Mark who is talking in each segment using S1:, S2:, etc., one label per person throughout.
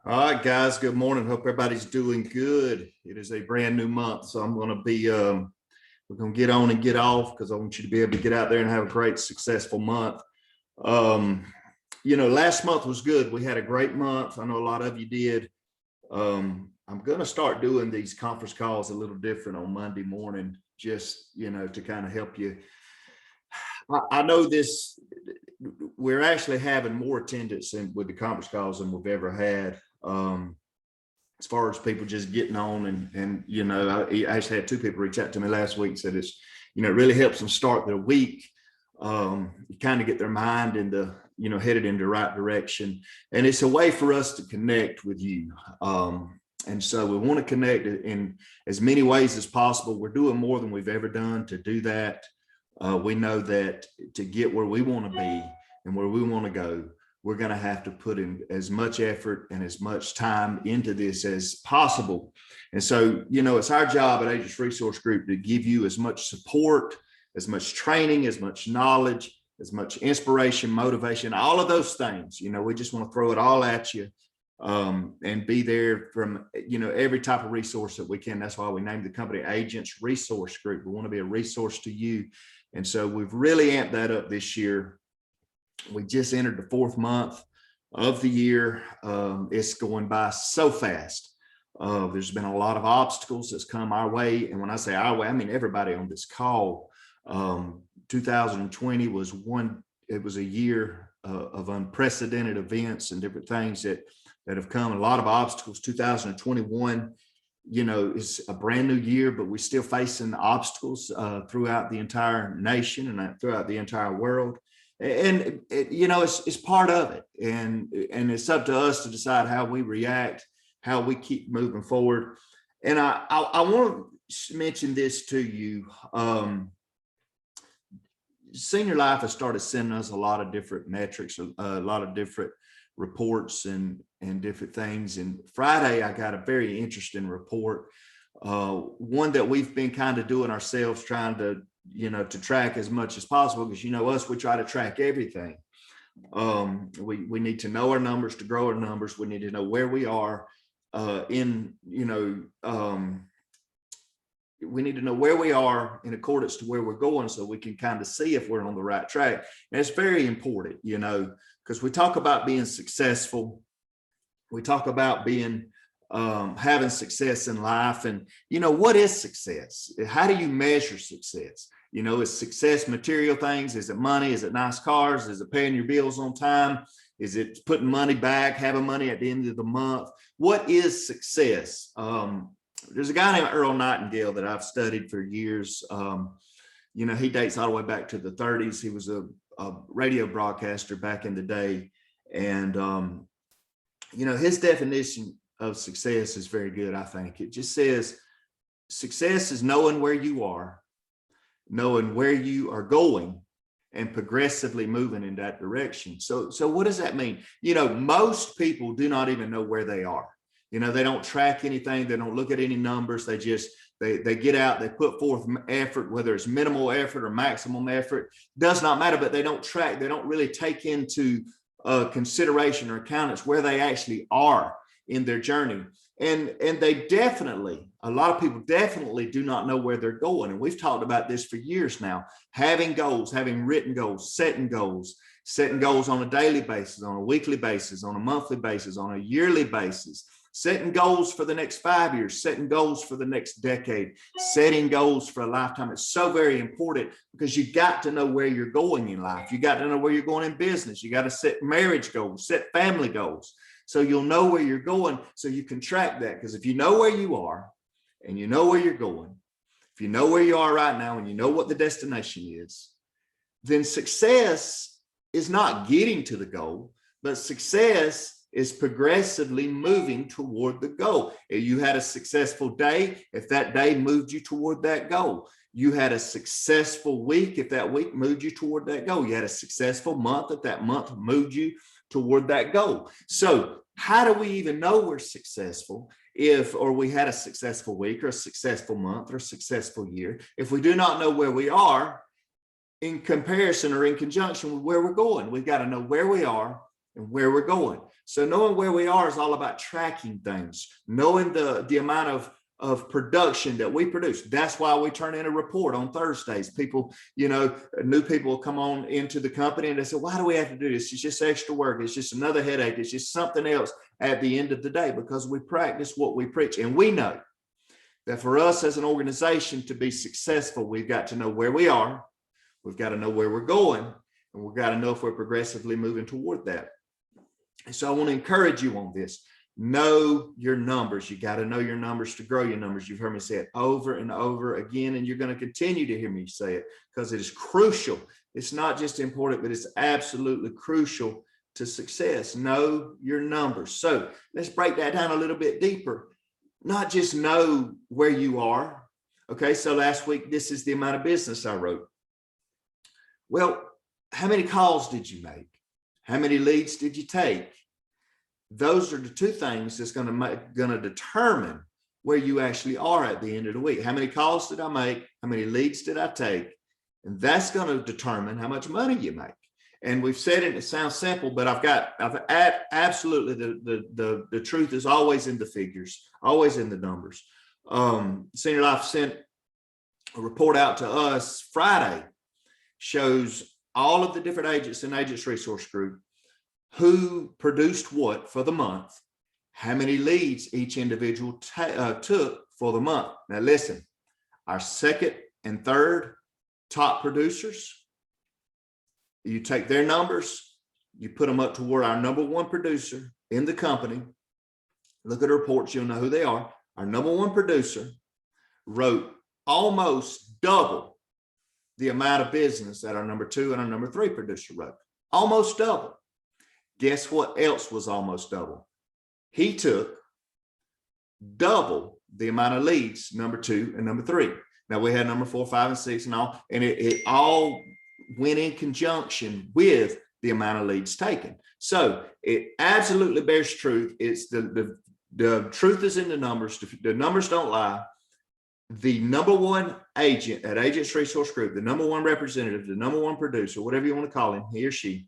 S1: All right, guys. Good morning. Hope everybody's doing good. It is a brand new month, so I'm going to be we're going to get on and get off because I want you to be able to get out there and have a great, successful month. Um, last month was good. We had a great month. I know a lot of you did. I'm going to start doing these conference calls a little different on Monday morning, just to kind of help you. I know this. We're actually having more attendance with the conference calls than we've ever had. As far as people just getting on and I actually had two people reach out to me last week and said it really helps them start their week. You kind of get their mind in the, headed in the right direction. And it's a way for us to connect with you. And so we want to connect in as many ways as possible. We're doing more than we've ever done to do that. We know that to get where we want to be and where we want to go, we're going to have to put in as much effort and as much time into this as possible. And so, it's our job at Agents Resource Group to give you as much support, as much training, as much knowledge, as much inspiration, motivation, all of those things. We just want to throw it all at you and be there from, every type of resource that we can. That's why we named the company Agents Resource Group. We want to be a resource to you. And so we've really amped that up this year. We just entered the fourth month of the year. It's going by so fast. There's been a lot of obstacles that's come our way. And when I say our way, I mean everybody on this call. 2020 was it was a year of unprecedented events and different things that have come, a lot of obstacles. 2021, is a brand new year, but we're still facing obstacles throughout the entire nation and throughout the entire world. And it's part of it, and it's up to us to decide how we react, how we keep moving forward. And I want to mention this to you. Senior Life has started sending us a lot of different metrics, a lot of different reports and different things. And Friday, I got a very interesting report, one that we've been kind of doing ourselves, trying to track as much as possible, because us, we try to track everything. We need to know our numbers to grow our numbers. We need to know where we are we need to know where we are in accordance to where we're going, so we can kind of see if we're on the right track. And it's very important, because we talk about being successful. We talk about being having success in life. And, what is success? How do you measure success? Is success material things? Is it money? Is it nice cars? Is it paying your bills on time? Is it putting money back, having money at the end of the month? What is success? There's a guy named Earl Nightingale that I've studied for years. He dates all the way back to the 30s. He was a radio broadcaster back in the day. And, his definition of success is very good, I think. It just says success is knowing where you are, knowing where you are going, and progressively moving in that direction. So what does that mean? Most people do not even know where they are. They don't track anything. They don't look at any numbers. They just, they get out, they put forth effort, whether it's minimal effort or maximum effort, does not matter, but they don't track. They don't really take into consideration or accountance where they actually are in their journey. And they definitely, a lot of people definitely do not know where they're going. And we've talked about this for years now, having goals, having written goals, setting goals on a daily basis, on a weekly basis, on a monthly basis, on a yearly basis, setting goals for the next 5 years, setting goals for the next decade, setting goals for a lifetime. It's so very important, because you got to know where you're going in life. You got to know where you're going in business. You got to set marriage goals, set family goals, so you'll know where you're going, so you can track that. Because if you know where you are and you know where you're going, if you know where you are right now and you know what the destination is, then success is not getting to the goal, but success is progressively moving toward the goal. If you had a successful day, if that day moved you toward that goal. You had a successful week, if that week moved you toward that goal. You had a successful month, if that month moved you toward that goal. So how do we even know we're successful or we had a successful week or a successful month or a successful year, if we do not know where we are in comparison or in conjunction with where we're going? We've got to know where we are and where we're going. So knowing where we are is all about tracking things, knowing the amount of production that we produce. That's why we turn in a report on Thursdays. People, new people will come on into the company and they say, why do we have to do this? It's just extra work. It's just another headache. It's just something else at the end of the day, because we practice what we preach. And we know that for us as an organization to be successful, we've got to know where we are. We've got to know where we're going, and we've got to know if we're progressively moving toward that. And so I want to encourage you on this. Know your numbers. You got to know your numbers to grow your numbers. You've heard me say it over and over again, and you're going to continue to hear me say it because it is crucial. It's not just important, but it's absolutely crucial to success. Know your numbers. So let's break that down a little bit deeper. Not just know where you are. Okay, so last week, this is the amount of business I wrote. Well, how many calls did you make? How many leads did you take? Those are the two things that's going to determine where you actually are at the end of the week. How many calls did I make? How many leads did I take? And that's going to determine how much money you make. And we've said it sounds simple, but absolutely the truth is always in the figures, always in the numbers. Senior Life sent a report out to us Friday, shows all of the different agents in Agents Resource Group, who produced what for the month, how many leads each individual took for the month. Now listen, our second and third top producers, you take their numbers, you put them up toward our number one producer in the company. Look at the reports, you'll know who they are. Our number one producer wrote almost double the amount of business that our number two and our number three producer wrote. Almost double. Guess what else was almost double? He took double the amount of leads, number two and number three. Now we had number 4, 5, and 6 and all, and it all went in conjunction with the amount of leads taken. So it absolutely bears truth. It's the truth is in the numbers. The numbers don't lie. The number one agent at Agents Resource Group, the number one representative, the number one producer, whatever you want to call him, he or she,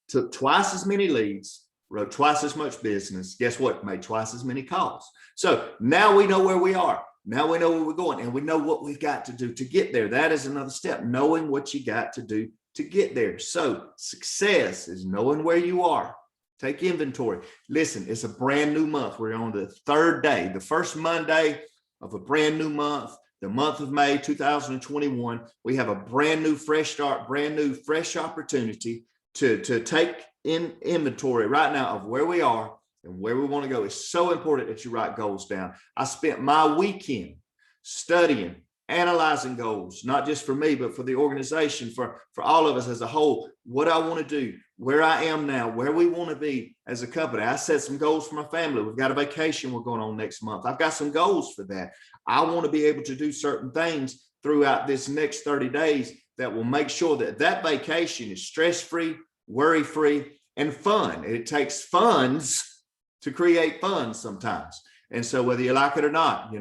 S1: took twice as many leads, wrote twice as much business. Guess what? Made twice as many calls. So now we know where we are. Now we know where we're going, and we know what we've got to do to get there. That is another step, knowing what you got to do to get there. So success is knowing where you are. Take inventory. Listen, it's a brand new month. We're on the third day, the first Monday of a brand new month, the month of May 2021. We have a brand new fresh start, brand new fresh opportunity to take in inventory right now of where we are and where we want to go. It's so important that you write goals down. I spent my weekend studying, analyzing goals, not just for me, but for the organization, for all of us as a whole, what I want to do, where I am now, where we want to be as a company. I set some goals for my family. We've got a vacation we're going on next month. I've got some goals for that. I want to be able to do certain things throughout this next 30 days that will make sure that that vacation is stress-free, worry-free, and fun. It takes funds to create funds sometimes. And so whether you like it or not,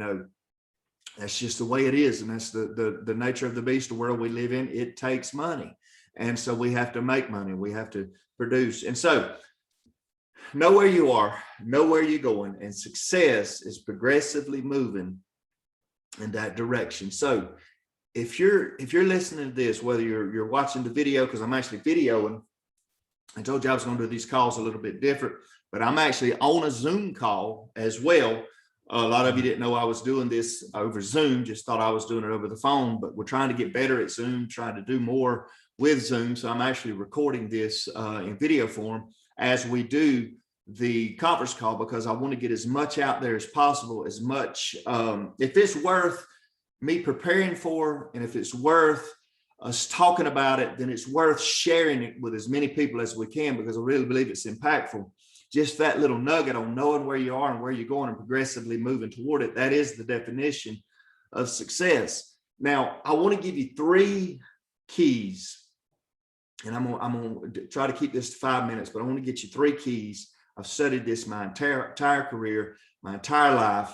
S1: that's just the way it is. And that's the nature of the beast, the world we live in. It takes money. And so we have to make money. We have to produce. And so know where you are, know where you're going, and success is progressively moving in that direction. So if you're listening to this, whether you're watching the video, because I'm actually videoing, I told you I was going to do these calls a little bit different, but I'm actually on a Zoom call as well. A lot of you didn't know I was doing this over Zoom, just thought I was doing it over the phone, but we're trying to get better at Zoom, trying to do more with Zoom. So I'm actually recording this in video form as we do the conference call, because I want to get as much out there as possible, as much, if it's worth me preparing for, and if it's worth us talking about it, then it's worth sharing it with as many people as we can, because I really believe it's impactful. Just that little nugget on knowing where you are and where you're going and progressively moving toward it. That is the definition of success. Now, I want to give you 3 keys, and I'm going to try to keep this to 5 minutes, but I want to get you 3 keys. I've studied this my entire career, my entire life,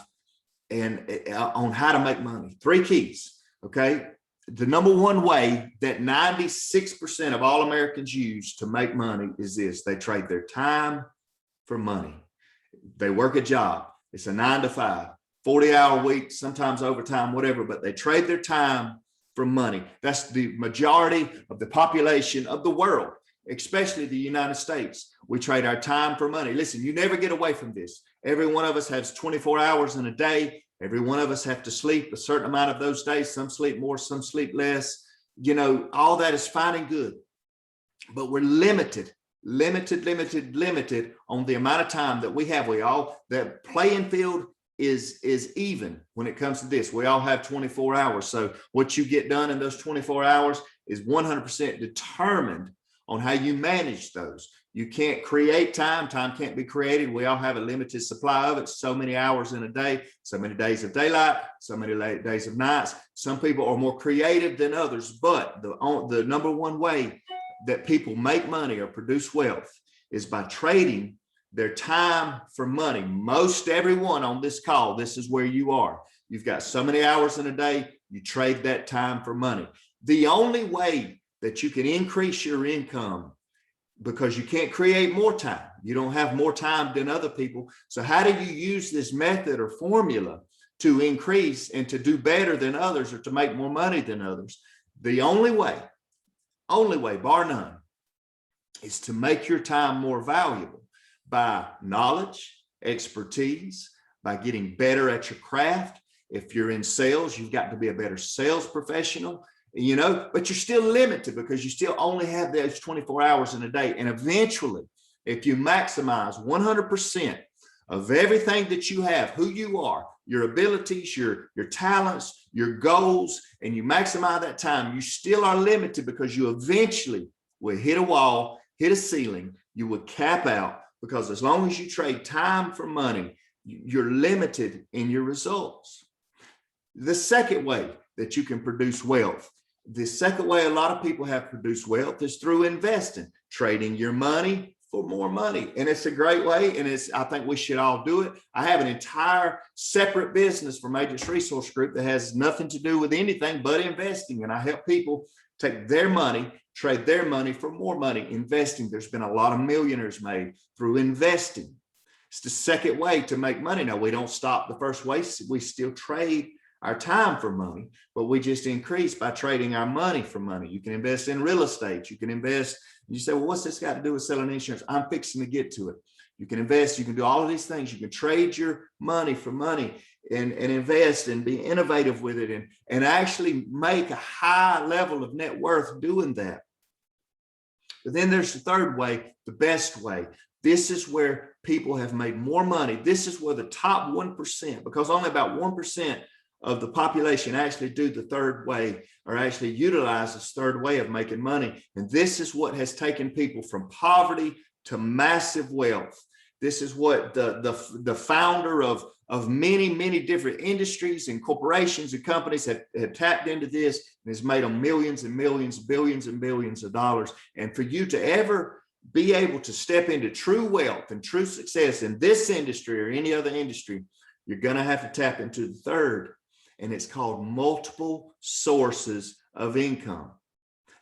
S1: and on how to make money. 3 keys. Okay. The number one way that 96% of all Americans use to make money is this: they trade their time for money. They work a job. It's a 9 to 5, 40-hour week, sometimes overtime, whatever, but they trade their time for money. That's the majority of the population of the world, especially the United States. We trade our time for money. Listen, you never get away from this. Every one of us has 24 hours in a day. Every one of us have to sleep a certain amount of those days. Some sleep more, some sleep less. You know, all that is fine and good, but we're limited on the amount of time that we have. The playing field is even when it comes to this. We all have 24 hours. So what you get done in those 24 hours is 100% determined on how you manage those. You can't create time. Time can't be created. We all have a limited supply of it. So many hours in a day, so many days of daylight, so many days of nights. Some people are more creative than others, but the number one way that people make money or produce wealth is by trading their time for money. Most everyone on this call, this is where you are. You've got so many hours in a day, you trade that time for money. The only way that you can increase your income, because you can't create more time. You don't have more time than other people. So how do you use this method or formula to increase and to do better than others or to make more money than others? The only way, bar none, is to make your time more valuable by knowledge, expertise, by getting better at your craft. If you're in sales, you've got to be a better sales professional. You know, but you're still limited because you still only have those 24 hours in a day. And eventually, if you maximize 100% of everything that you have, who you are, your abilities, your talents, your goals, and you maximize that time, you still are limited because you eventually will hit a wall, hit a ceiling, you will cap out, because as long as you trade time for money, you're limited in your results. The second way that you can produce wealth, the second way a lot of people have produced wealth, is through investing, trading your money for more money. And it's a great way. And I think we should all do it. I have an entire separate business from Agents Resource Group that has nothing to do with anything but investing. And I help people take their money, trade their money for more money, investing. There's been a lot of millionaires made through investing. It's the second way to make money. Now, we don't stop the first way. We still trade our time for money, but we just increase by trading our money for money. You can invest in real estate. You can invest. You say, well, what's this got to do with selling insurance? I'm fixing to get to it. You can invest. You can do all of these things. You can trade your money for money and invest and be innovative with it and actually make a high level of net worth doing that. But then there's the third way, the best way. This is where people have made more money. This is where the top 1%, because only about 1% of the population actually do the third way or actually utilize this third way of making money. And this is what has taken people from poverty to massive wealth. This is what the founder of many different industries and corporations and companies have tapped into this, and has made them millions and millions, billions and billions of dollars. And for you to ever be able to step into true wealth and true success in this industry or any other industry, you're going to have to tap into the third. And it's called multiple sources of income.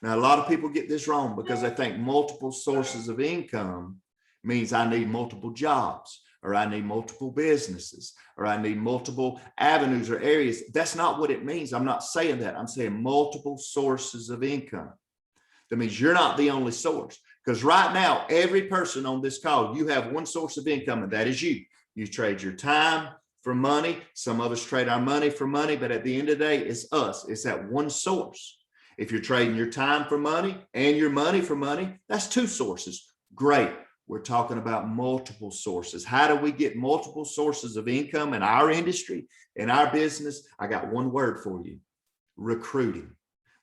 S1: Now, a lot of people get this wrong because they think multiple sources of income means I need multiple jobs, or I need multiple businesses, or I need multiple avenues or areas. That's not what it means. I'm not saying that. I'm saying multiple sources of income. That means you're not the only source. Because right now, every person on this call, you have one source of income, and that is you. You trade your time for money. Some of us trade our money for money, but at the end of the day, it's us. It's that one source. If you're trading your time for money and your money for money, that's two sources. Great. We're talking about multiple sources. How do we get multiple sources of income in our industry, in our business? I got one word for you: recruiting.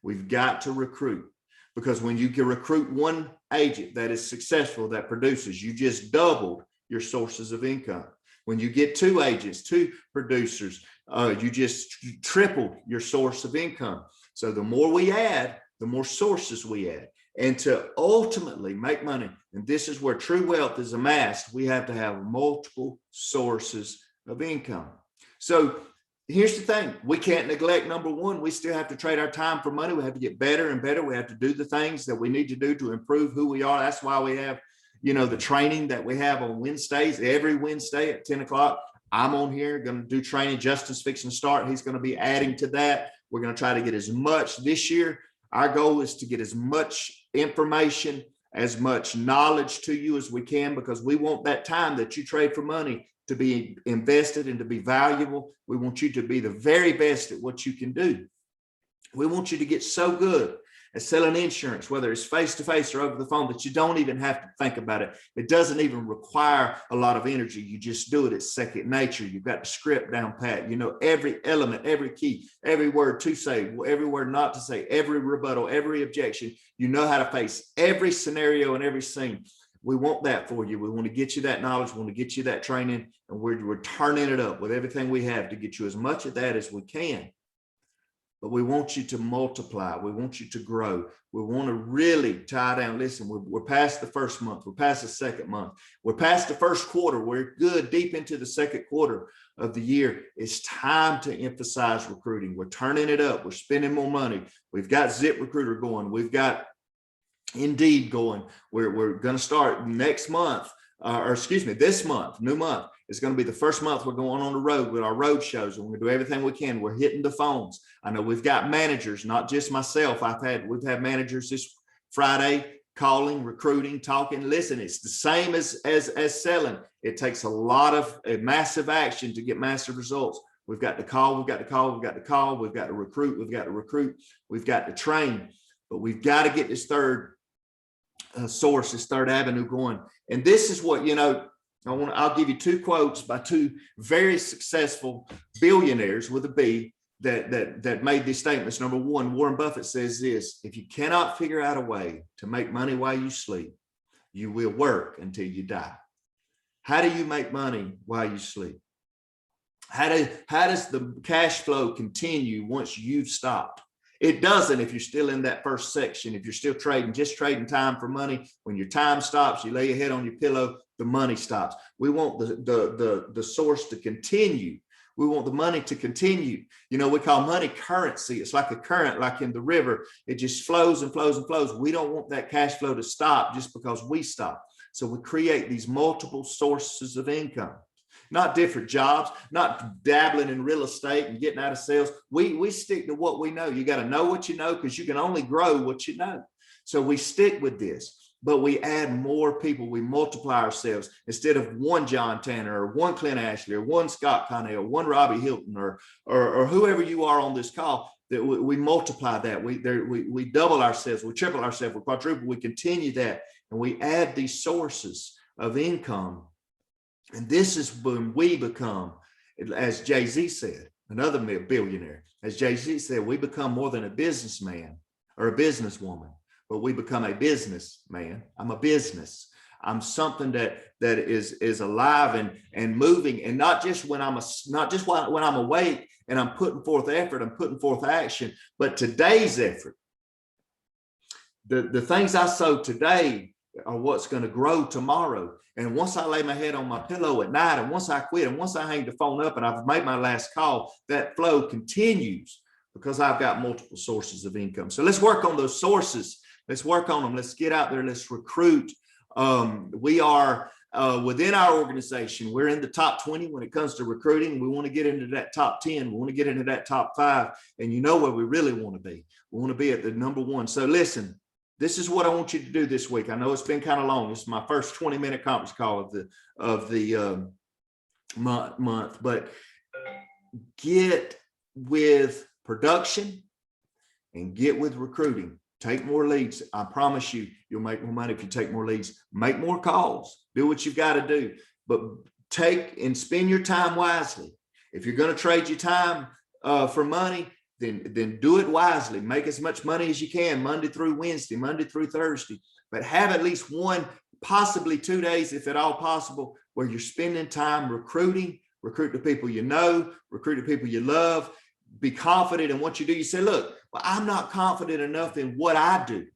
S1: We've got to recruit, because when you can recruit one agent that is successful, that produces, you just doubled your sources of income. When you get two agents, two producers, you just tripled your source of income. So the more we add, the more sources we add. And to ultimately make money, and this is where true wealth is amassed, we have to have multiple sources of income. So here's the thing. We can't neglect number one. We still have to trade our time for money. We have to get better and better. We have to do the things that we need to do to improve who we are. That's why we have the training that we have on Wednesdays, every Wednesday at 10 o'clock. I'm on here going to do training. Justin's fixing to start. He's going to be adding to that. We're going to try to get as much this year. Our goal is to get as much information, as much knowledge to you as we can, because we want that time that you trade for money to be invested and to be valuable. We want you to be the very best at what you can do. We want you to get so good at selling insurance, whether it's face-to-face or over the phone, that you don't even have to think about it. It doesn't even require a lot of energy. You just do it. It's second nature. You've got the script down pat. You know every element, every key, every word to say, every word not to say, every rebuttal, every objection. You know how to face every scenario and every scene. We want that for you. We want to get you that knowledge. We want to get you that training, and we're turning it up with everything we have to get you as much of that as we can. But we want you to multiply. We want you to grow. We want to really tie down. Listen, we're past the first month. We're past the second month. We're past the first quarter. We're good deep into the second quarter of the year. It's time to emphasize recruiting. We're turning it up. We're spending more money. We've got ZipRecruiter going. We've got Indeed going. We're going to start next month, this month, new month. It's going to be the first month we're going on the road with our road shows, and we're going to do everything we can. We're hitting the phones. I know we've got managers, not just myself. We've had managers this Friday calling, recruiting, talking. Listen, it's the same as selling. It takes a massive action to get massive results. We've got to call, we've got to call, we've got to call, we've got to recruit, we've got to recruit, we've got to train, but we've got to get this third source, this third avenue going. And this is what, I'll give you two quotes by two very successful billionaires with a B that made these statements. Number one, Warren Buffett says this: if you cannot figure out a way to make money while you sleep, you will work until you die. How do you make money while you sleep? How does the cash flow continue once you've stopped? It doesn't if you're still in that first section. If you're still just trading time for money. When your time stops, you lay your head on your pillow, the money stops. We want the source to continue. We want the money to continue. We call money currency. It's like a current, like in the river. It just flows and flows and flows. We don't want that cash flow to stop just because we stop. So we create these multiple sources of income. Not different jobs, not dabbling in real estate and getting out of sales. We stick to what we know. You got to know what you know, because you can only grow what you know. So we stick with this, but we add more people. We multiply ourselves. Instead of one John Tanner or one Clint Ashley or one Scott Connell, one Robbie Hilton or whoever you are on this call, that we multiply that. We double ourselves, we triple ourselves, we quadruple, we continue that, and we add these sources of income. And this is when we become, as Jay-Z said, another billionaire, as Jay-Z said, we become more than a businessman or a businesswoman, but we become a businessman. I'm a business. I'm something that is alive and moving, and not just when I'm awake and I'm putting forth effort, I'm putting forth action, but today's effort. The things I sow today are what's going to grow tomorrow. And once I lay my head on my pillow at night, and once I quit, and once I hang the phone up and I've made my last call, that flow continues because I've got multiple sources of income. So let's work on those sources. Let's work on them. Let's get out there. Let's recruit. We are within our organization, we're in the top 20 when it comes to recruiting. We want to get into that top 10. We want to get into that top 5. And you know where we really want to be. We want to be at the number 1. So listen, this is what I want you to do this week. I know it's been kind of long. It's my first 20-minute conference call of the month, but get with production and get with recruiting. Take more leads. I promise you, you'll make more money if you take more leads. Make more calls. Do what you've got to do, but take and spend your time wisely. If you're going to trade your time for money, then do it wisely. Make as much money as you can Monday through Wednesday, Monday through Thursday, but have at least 1, possibly 2 days, if at all possible, where you're spending time recruiting. Recruit the people you know, recruit the people you love. Be confident in what you do. You say, look, well, I'm not confident enough in what I do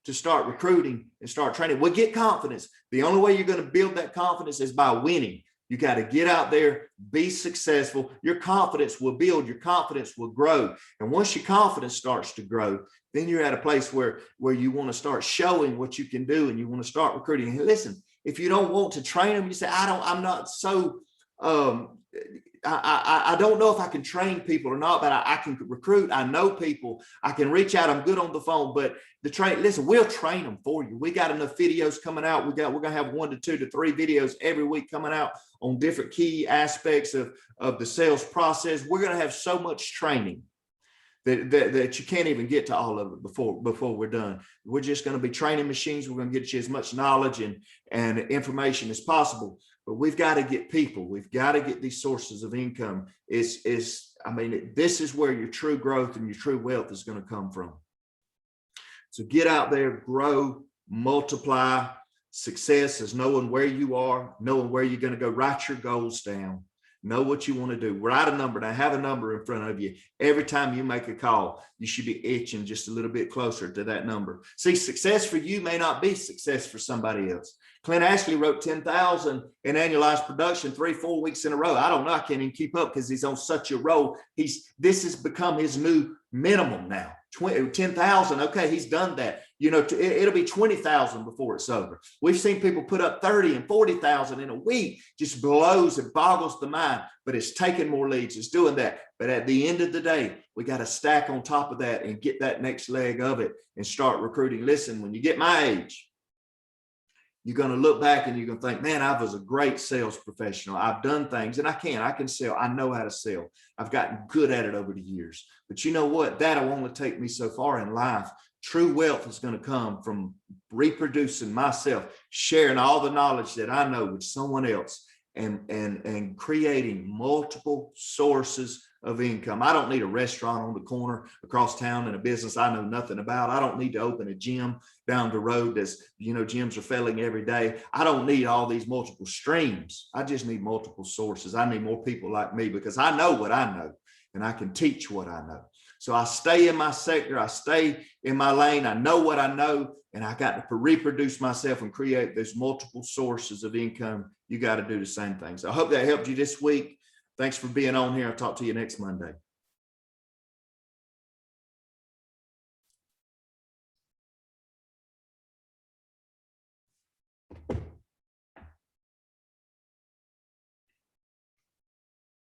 S1: to start recruiting and start training. Well, get confidence. The only way you're going to build that confidence is by winning. You got to get out there, be successful. Your confidence will build, your confidence will grow. And once your confidence starts to grow, then you're at a place where you want to start showing what you can do, and you want to start recruiting. And listen, if you don't want to train them, you say, I'm not so, I don't know if I can train people or not, but I can recruit. I know people. I can reach out. I'm good on the phone. But listen, we'll train them for you. We got enough videos coming out. We're gonna have 1 to 2 to 3 videos every week coming out on different key aspects of the sales process. We're gonna have so much training that you can't even get to all of it before we're done. We're just going to be training machines. We're going to get you as much knowledge and information as possible. But we've got to get people. We've got to get these sources of income. This is where your true growth and your true wealth is going to come from. So get out there, grow, multiply. Success is knowing where you are, knowing where you're going to go. Write your goals down. Know what you want to do. Write a number. Now have a number in front of you. Every time you make a call, you should be itching just a little bit closer to that number. See, success for you may not be success for somebody else. Clint Ashley wrote 10,000 in annualized production 3-4 weeks in a row. I don't know. I can't even keep up because he's on such a roll. This has become his new minimum now. 10,000. Okay, he's done that. It'll be 20,000 before it's over. We've seen people put up 30 and 40,000 in a week. Just blows and boggles the mind. But it's taking more leads. It's doing that. But at the end of the day, we got to stack on top of that and get that next leg of it and start recruiting. Listen, when you get my age, you're going to look back and you're going to think, man, I was a great sales professional. I've done things and I can sell. I know how to sell. I've gotten good at it over the years. But you know what? That'll only take me so far in life. True wealth is going to come from reproducing myself, sharing all the knowledge that I know with someone else, and creating multiple sources of income. I don't need a restaurant on the corner across town and a business I know nothing about. I don't need to open a gym down the road that's, gyms are failing every day. I don't need all these multiple streams. I just need multiple sources. I need more people like me because I know what I know and I can teach what I know. So I stay in my sector. I stay in my lane. I know what I know, and I got to reproduce myself and create those multiple sources of income. You got to do the same thing. So I hope that helped you this week. Thanks for being on here. I'll talk to you next Monday.